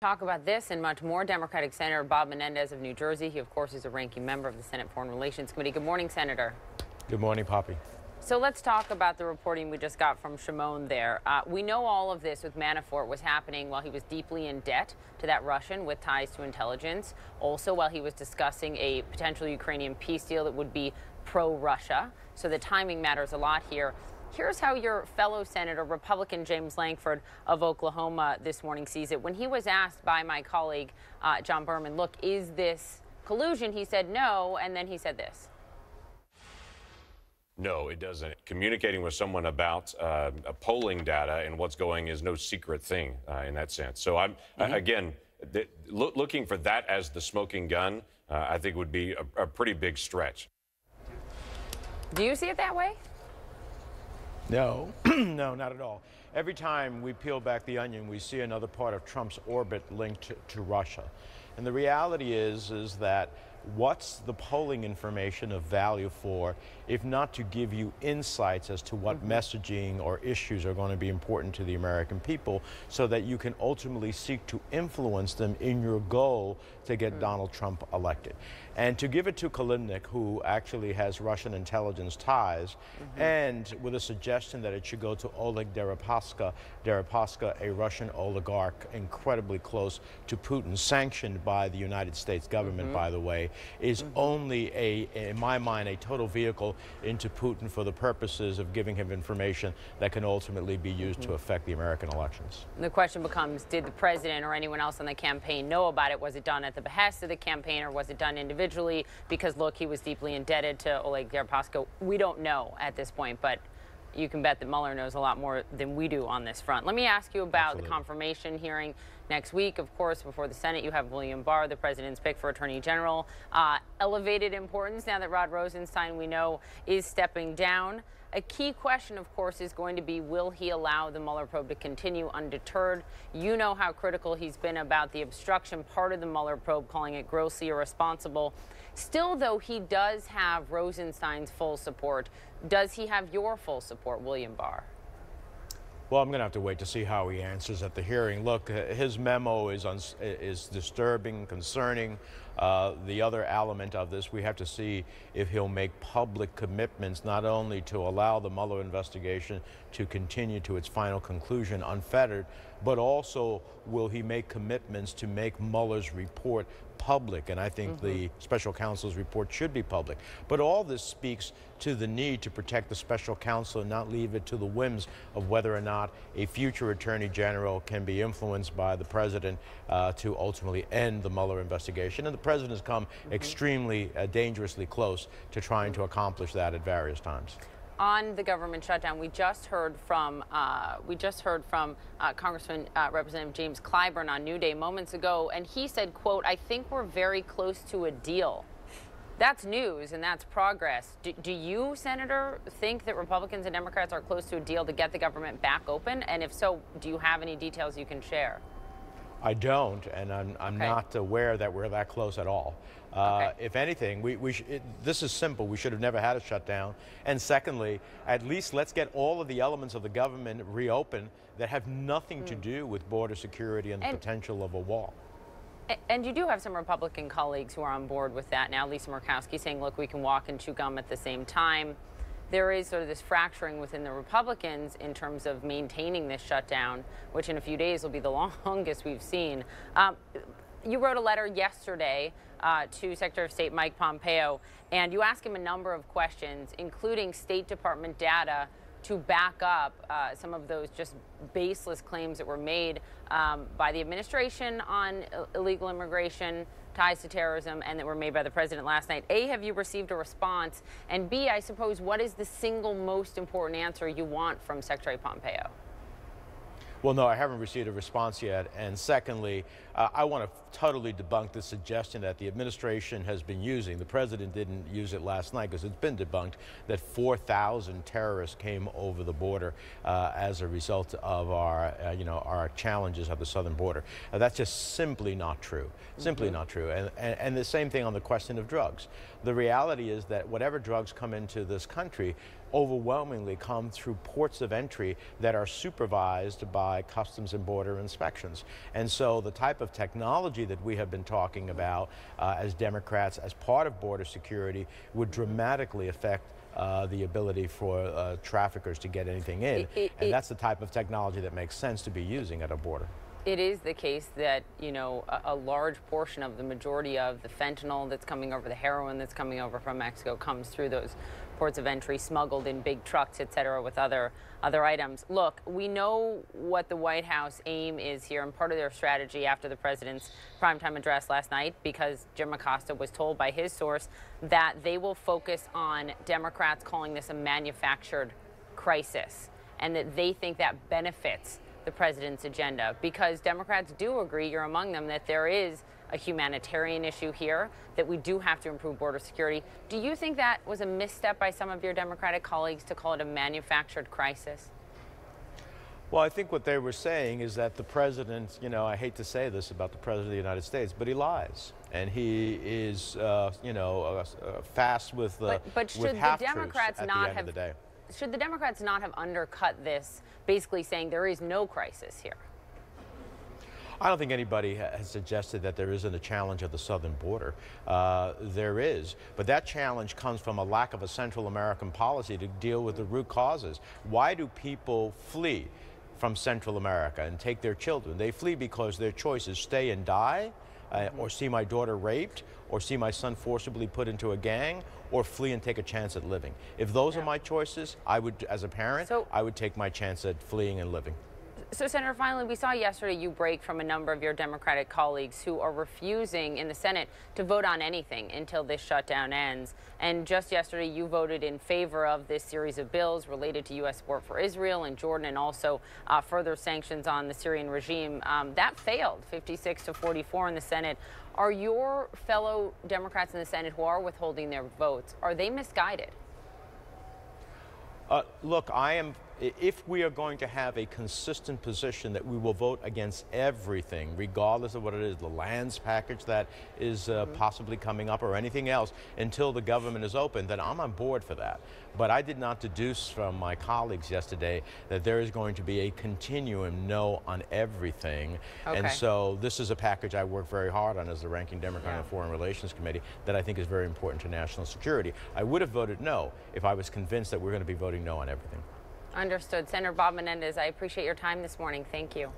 Talk about this and much more. Democratic Senator Bob Menendez of New Jersey. He, of course, is a ranking member of the Senate Foreign Relations Committee. Good morning, Senator. Good morning, Poppy. So let's talk about the reporting we just got from Shimon there. We know all of this with Manafort was happening while he was deeply in debt to that Russian with ties to intelligence. Also, while he was discussing a potential Ukrainian peace deal that would be pro-Russia. So the timing matters a lot here. Here's how your fellow Senator, Republican James Lankford of Oklahoma this morning sees it. When he was asked by my colleague, John Berman, look, is this collusion? He said no, and then he said this. No, it doesn't. Communicating with someone about polling data and what's going is no secret thing in that sense. So I'm, again, looking for that as the smoking gun, I think would be a pretty big stretch. Do you see it that way? No, no, not at all. Every time we peel back the onion, we see another part of Trump's orbit linked to Russia. And the reality is that what's the polling information of value for, if not to give you insights as to what messaging or issues are going to be important to the American people so that you can ultimately seek to influence them in your goal to get Donald Trump elected. And to give it to Kalimnik, who actually has Russian intelligence ties, and with a suggestion that it should go to Oleg Deripaska, a Russian oligarch incredibly close to Putin, sanctioned by the United States government, by the way, is only in my mind, a total vehicle into Putin for the purposes of giving him information that can ultimately be used to affect the American elections. The question becomes, did the president or anyone else on the campaign know about it? Was it done at the behest of the campaign, or was it done individually? Because, look, he was deeply indebted to Oleg Deripaska. We don't know at this point, but you can bet that Mueller knows a lot more than we do on this front. Let me ask you about the confirmation hearing next week. Of course, before the Senate, you have William Barr, the president's pick for Attorney General. Elevated importance now that Rod Rosenstein, we know, is stepping down. A key question, of course, is going to be, will he allow the Mueller probe to continue undeterred? You know how critical he's been about the obstruction part of the Mueller probe, calling it grossly irresponsible. Still, though, he does have Rosenstein's full support. Does he have your full support, William Barr? Well, I'm going to have to wait to see how he answers at the hearing. Look, his memo is disturbing, concerning. The other element of this, we have to see if he'll make public commitments, not only to allow the Mueller investigation to continue to its final conclusion unfettered, but also will he make commitments to make Mueller's report public. And I think the special counsel's report should be public. But all this speaks to the need to protect the special counsel and not leave it to the whims of whether or not a future attorney general can be influenced by the president to ultimately end the Mueller investigation. And the president has come extremely dangerously close to trying to accomplish that at various times. On the government shutdown, we just heard from Congressman Representative James Clyburn on New Day moments ago, and he said, quote, "I think we're very close to a deal." That's news and that's progress. Do you, Senator, think that Republicans and Democrats are close to a deal to get the government back open? And if so, do you have any details you can share? I don't, and I'm not aware that we're that close at all. If anything, this is simple. We should have never had a shutdown. And secondly, at least let's get all of the elements of the government reopened that have nothing to do with border security and the potential of a wall. And you do have some Republican colleagues who are on board with that now. Lisa Murkowski saying, look, we can walk and chew gum at the same time. There is sort of this fracturing within the Republicans in terms of maintaining this shutdown, which in a few days will be the longest we've seen. You wrote a letter yesterday to Secretary of State Mike Pompeo, and you asked him a number of questions, including State Department data to back up some of those just baseless claims that were made by the administration on illegal immigration, ties to terrorism, and that were made by the president last night. A, have you received a response? And B, I suppose, what is the single most important answer you want from Secretary Pompeo? Well, no, I haven't received a response yet. And secondly, I want to totally debunk the suggestion that the administration has been using. The president didn't use it last night because it's been debunked that 4,000 terrorists came over the border as a result of our challenges at the southern border. That's just simply not true. Simply not true. And the same thing on the question of drugs. The reality is that whatever drugs come into this country, overwhelmingly come through ports of entry that are supervised by Customs and Border Inspections. And so the type of technology that we have been talking about as Democrats as part of border security would dramatically affect the ability for traffickers to get anything in. And that's the type of technology that makes sense to be using at a border. It is the case that, you know, a large portion of the majority of the fentanyl that's coming over, the heroin that's coming over from Mexico comes through those ports of entry, smuggled in big trucks, et cetera, with other items. Look, we know what the White House aim is here, and part of their strategy after the president's primetime address last night, because Jim Acosta was told by his source that they will focus on Democrats calling this a manufactured crisis, and that they think that benefits the president's agenda, because Democrats do agree, you're among them, that there is a humanitarian issue here, that we do have to improve border security. Do you think that was a misstep by some of your Democratic colleagues to call it a manufactured crisis? Well, I think what they were saying is that the president, you know, I hate to say this about the president of the United States, but he lies. And he is, fast with but should with half the Democrats truths not at the end of the day. Should the Democrats not have undercut this, basically saying there is no crisis here? I don't think anybody has suggested that there isn't a challenge at the southern border. There is, but that challenge comes from a lack of a Central American policy to deal with the root causes. Why do people flee from Central America and take their children? They flee because their choice is stay and die, or see my daughter raped, or see my son forcibly put into a gang, or flee and take a chance at living. If those are my choices, I would, as a parent, I would take my chance at fleeing and living. So, Senator, finally, we saw yesterday you break from a number of your Democratic colleagues who are refusing in the Senate to vote on anything until this shutdown ends. And just yesterday, you voted in favor of this series of bills related to U.S. support for Israel and Jordan, and also further sanctions on the Syrian regime. That failed, 56-44 in the Senate. Are your fellow Democrats in the Senate who are withholding their votes, are they misguided? Look, if we are going to have a consistent position that we will vote against everything, regardless of what it is, the lands package that is possibly coming up or anything else, until the government is open, then I'm on board for that. But I did not deduce from my colleagues yesterday that there is going to be a continuum no on everything. Okay. And so this is a package I work very hard on as the ranking Democrat on the Foreign Relations Committee that I think is very important to national security. I would have voted no if I was convinced that we're going to be voting no on everything. Understood. Senator Bob Menendez, I appreciate your time this morning. Thank you.